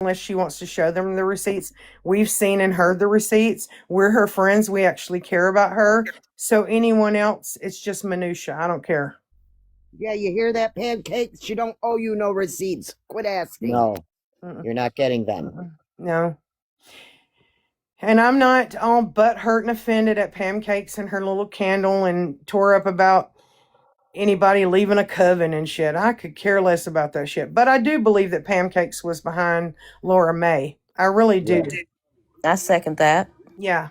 unless she wants to show them the receipts. We've seen and heard the receipts. We're her friends. We actually care about her. So anyone else, it's just minutia. I don't care. Yeah, you hear that, Pancakes? She don't owe you no receipts. Quit asking. No, Mm-mm, you're not getting them. mm-mm. No. And I'm not all butthurt and offended at Pancakes and her little candle and tore up about anybody leaving a coven and shit. I could care less about that shit. But I do believe that Pancakes was behind Laura May. I really do. Yeah. I second that. Yeah.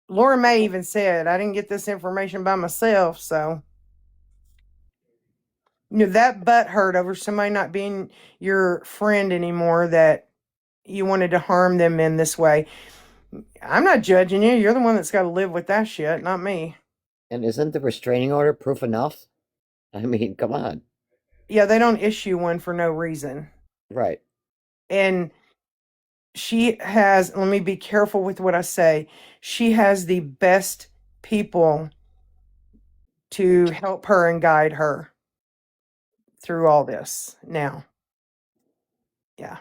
Laura May even said, I didn't get this information by myself, so that butt hurt over somebody not being your friend anymore, that you wanted to harm them in this way. I'm not judging you. You're the one that's got to live with that shit, not me. And isn't the restraining order proof enough? I mean, come on. Yeah, they don't issue one for no reason. Right. And she has, let me be careful with what I say, she has the best people to help her and guide her through all this now. Yeah.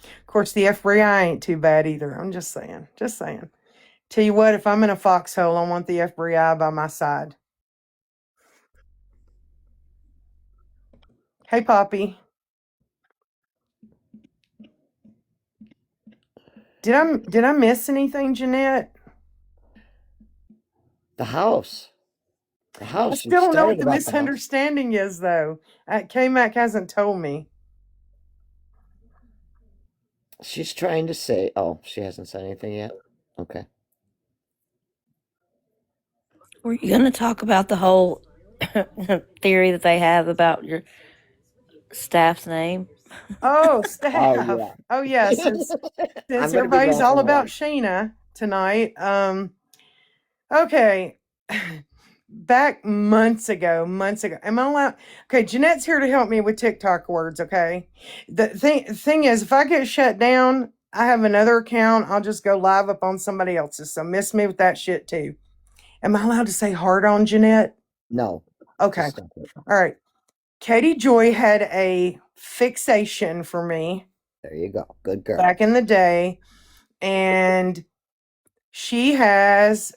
Of course, the FBI ain't too bad either. I'm just saying. Just saying. Tell you what, if I'm in a foxhole, I want the FBI by my side. Hey, Poppy. Did I miss anything, Jeanette? The house. The I house. You still don't know what started the about the house. misunderstanding is, though. K-Mac hasn't told me. She's trying to say, oh, she hasn't said anything yet? Okay. Were you going to talk about the whole theory that they have about your staff's name? Oh, staff. Oh, yeah. Oh, yeah. Since I'm gonna be everybody's gone all from about lunch. Shayna tonight. Okay. Back months ago. Am I allowed? Okay, Jeanette's here to help me with TikTok words, okay? The thing is, if I get shut down, I have another account. I'll just go live up on somebody else's. So miss me with that shit too. Am I allowed to say hard on, Jeanette? No. Okay. Just stop it. All right. Katie Joy had a fixation for me There you go. Good girl. back in the day. And she has,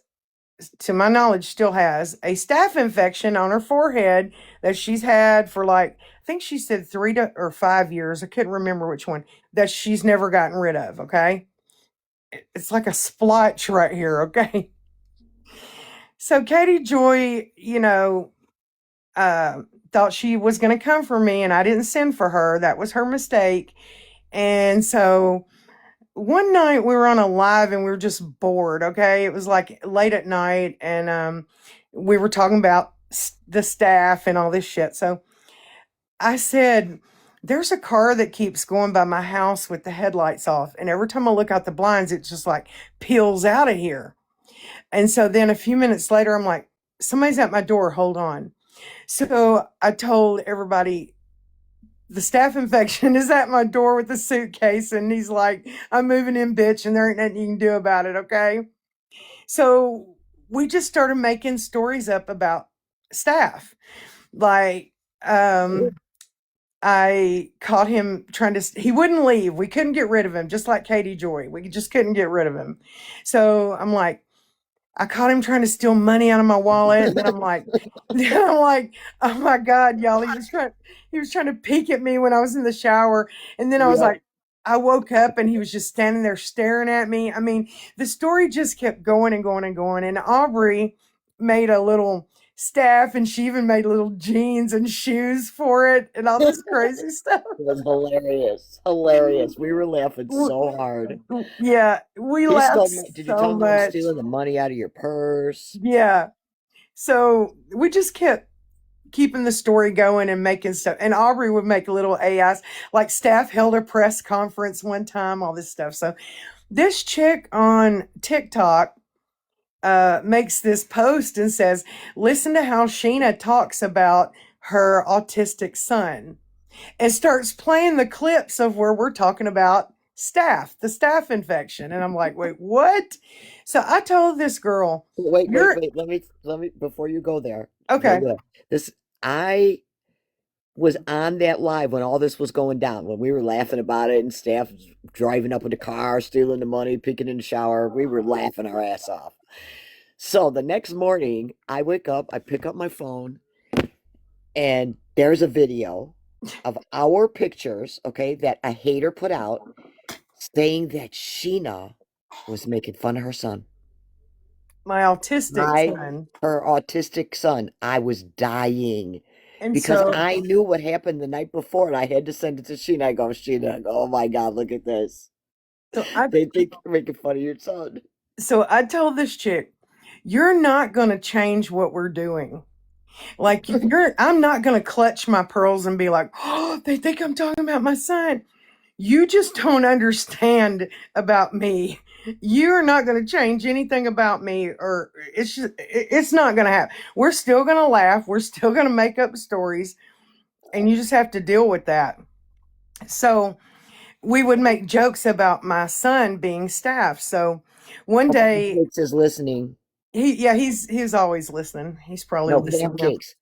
to my knowledge, still has a staph infection on her forehead that she's had for like, I think she said 5 years. I couldn't remember which one, that she's never gotten rid of. Okay. It's like a splotch right here. Okay. So Katie Joy, thought she was going to come for me, and I didn't send for her. That was her mistake. And so one night we were on a live and we were just bored. Okay. It was like late at night, and we were talking about the staff and all this shit. So I said, there's a car that keeps going by my house with the headlights off. And every time I look out the blinds, it just like peels out of here. And so then a few minutes later, I'm like, somebody's at my door. Hold on. So I told everybody, the staph infection is at my door with the suitcase. And he's like, I'm moving in, bitch, and there ain't nothing you can do about it. Okay. So we just started making stories up about staph. Like, I caught him he wouldn't leave. We couldn't get rid of him, just like Katie Joy. We just couldn't get rid of him. So I'm like, I caught him trying to steal money out of my wallet, and I'm like, oh my God, y'all, he was trying to peek at me when I was in the shower. And then I was like, I woke up and he was just standing there staring at me. I mean, the story just kept going and going and going. And Aubrey made a little staff, and she even made little jeans and shoes for it and all this crazy stuff. It was hilarious. Hilarious. We were laughing so hard. Yeah, we laughed so much. Did you tell him I was stealing the money out of your purse? Yeah. So we just kept keeping the story going and making stuff. And Aubrey would make little AIs, like staff held a press conference one time, all this stuff. So this chick on TikTok makes this post and says, listen to how Sheena talks about her autistic son, and starts playing the clips of where we're talking about the staph infection. And I'm like, wait, what? So I told this girl, wait, let me, before you go there. Okay. I was on that live when all this was going down, when we were laughing about it and staff was driving up in the car, stealing the money, peeking in the shower. We were laughing our ass off. So the next morning, I wake up, I pick up my phone, and there's a video of our pictures, okay, that a hater put out saying that Sheena was making fun of her son. My autistic I, son. her autistic son. I was dying And because so, I knew what happened the night before and I had to send it to Sheena. I go, Sheena, oh my God, look at this. so I They think you're making fun of your son. so I told this chick, you're not going to change what we're doing. Like I'm not going to clutch my pearls and be like, "Oh, they think I'm talking about my son." You just don't understand about me. You're not going to change anything about me, or it's not going to happen. We're still going to laugh. We're still going to make up stories, and you just have to deal with that. So we would make jokes about my son being staff. So one day Pancakes is listening. he's always listening. He's probably No, listening now. Pancakes.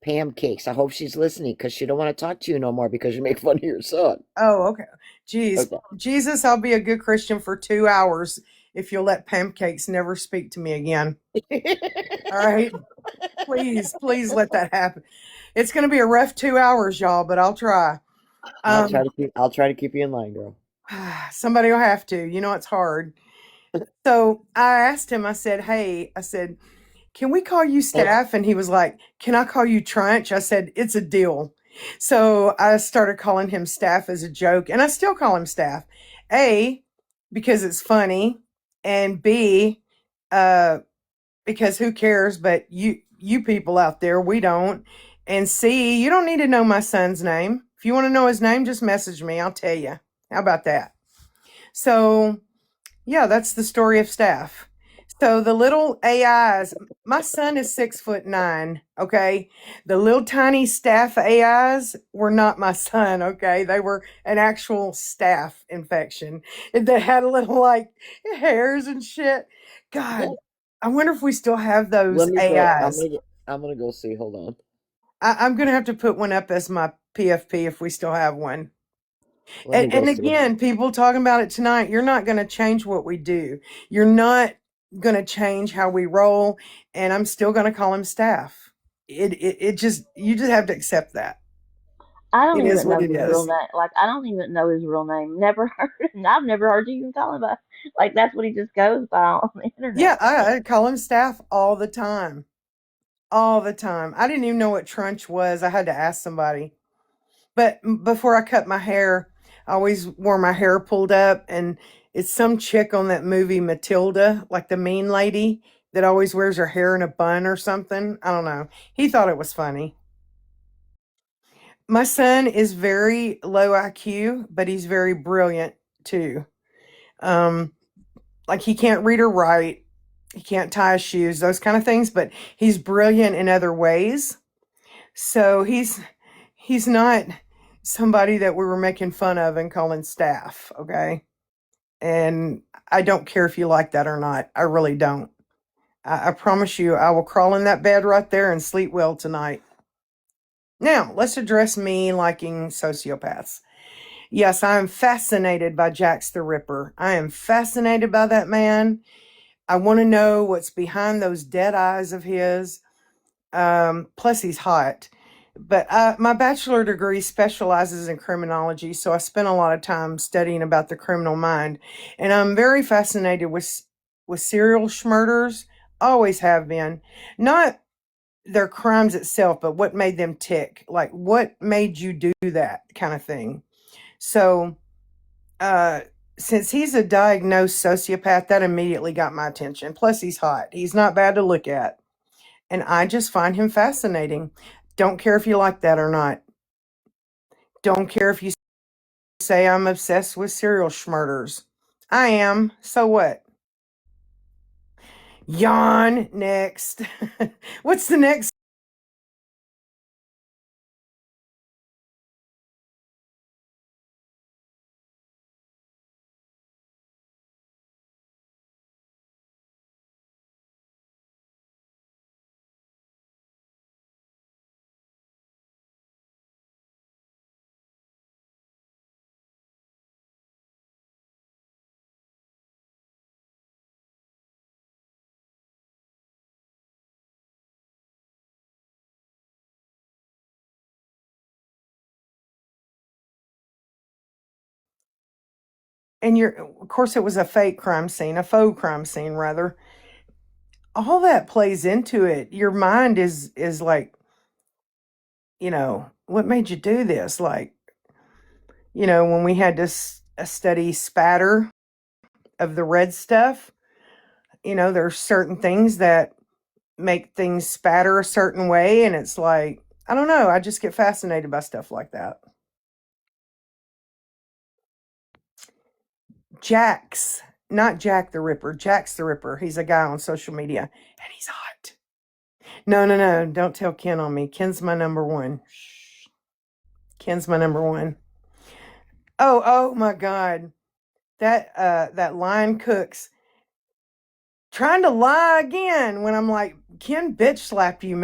Pam Cakes. I hope she's listening because she don't want to talk to you no more because you make fun of your son. Oh, okay. Jeez. Okay. Jesus, I'll be a good Christian for 2 hours if you'll let Pancakes never speak to me again. All right. Please, please let that happen. It's going to be a rough 2 hours, y'all, but I'll try. I'll try Um, to keep you in line, girl. somebody will have to. You know, it's hard. So I asked him, I said, hey, I said, can we call you Staff? And he was like, can I call you Trunch? I said, it's a deal. So I started calling him Staff as a joke, and I still call him Staff. A, because it's funny, and B, uh, because who cares? But you people out there, we don't. And C, you don't need to know my son's name. If you want to know his name, just message me. I'll tell you. How about that? So yeah, that's the story of Staff. So the little AIs, my son is 6'9", okay? The little tiny staff AIs were not my son, okay? They were an actual staph infection. And they had a little like hairs and shit. God, I wonder if we still have those Let me go. AIs. I'm gonna go see. Hold on. I'm gonna have to put one up as my PFP if we still have one. Let me go And see. again, people talking about it tonight, you're not going to change what we do. You're not going to change how we roll. And I'm still going to call him Staff. It just, you just have to accept that. I don't It is even what know it his real is. name. Like, I don't even know his real name. Never heard him. I've never heard you even call him by. Like, that's what he just goes by on the Yeah, internet. I call him Staff all the time. All the time. I didn't even know what Trunch was. I had to ask somebody. But before I cut my hair, I always wore my hair pulled up, and it's some chick on that movie Matilda, like the mean lady that always wears her hair in a bun or something. I don't know. He thought it was funny. My son is very low IQ, but he's very brilliant too. Um, like he can't read or write, he can't tie his shoes, those kind of things, but he's brilliant in other ways. So he's not somebody that we were making fun of and calling Staff, okay? And I don't care if you like that or not. I really don't. I promise you, I will crawl in that bed right there and sleep well tonight. Now, let's address me liking sociopaths. Yes, I am fascinated by Jax the Ripper. I am fascinated by that man. I want to know what's behind those dead eyes of his. Plus, he's hot. But my bachelor degree specializes in criminology, so I spent a lot of time studying about the criminal mind, and I'm very fascinated with serial murders. Always have been. Not their crimes itself, but what made them tick. Like what made you do that kind of thing. So, uh, since he's a diagnosed sociopath, that immediately got my attention. Plus, he's hot. He's not bad to look at. And I just find him fascinating. Don't care if you like that or not. Don't care if you say I'm obsessed with serial schmurders. I am. So what? Yawn. Next. What's the next and of course, it was a fake crime scene, a faux crime scene, rather. All that plays into it. Your mind is like, what made you do this? Like, when we had to study spatter of the red stuff, there's certain things that make things spatter a certain way. And it's like, I don't know. I just get fascinated by stuff like that. Jax, not Jack the Ripper, Jax the Ripper. He's a guy on social media and he's hot. No. Don't tell Ken on me. Ken's my number one. Shh. Ken's my number one. Oh my God. That line Cooks trying to lie again when I'm like, Ken bitch slapped you, man.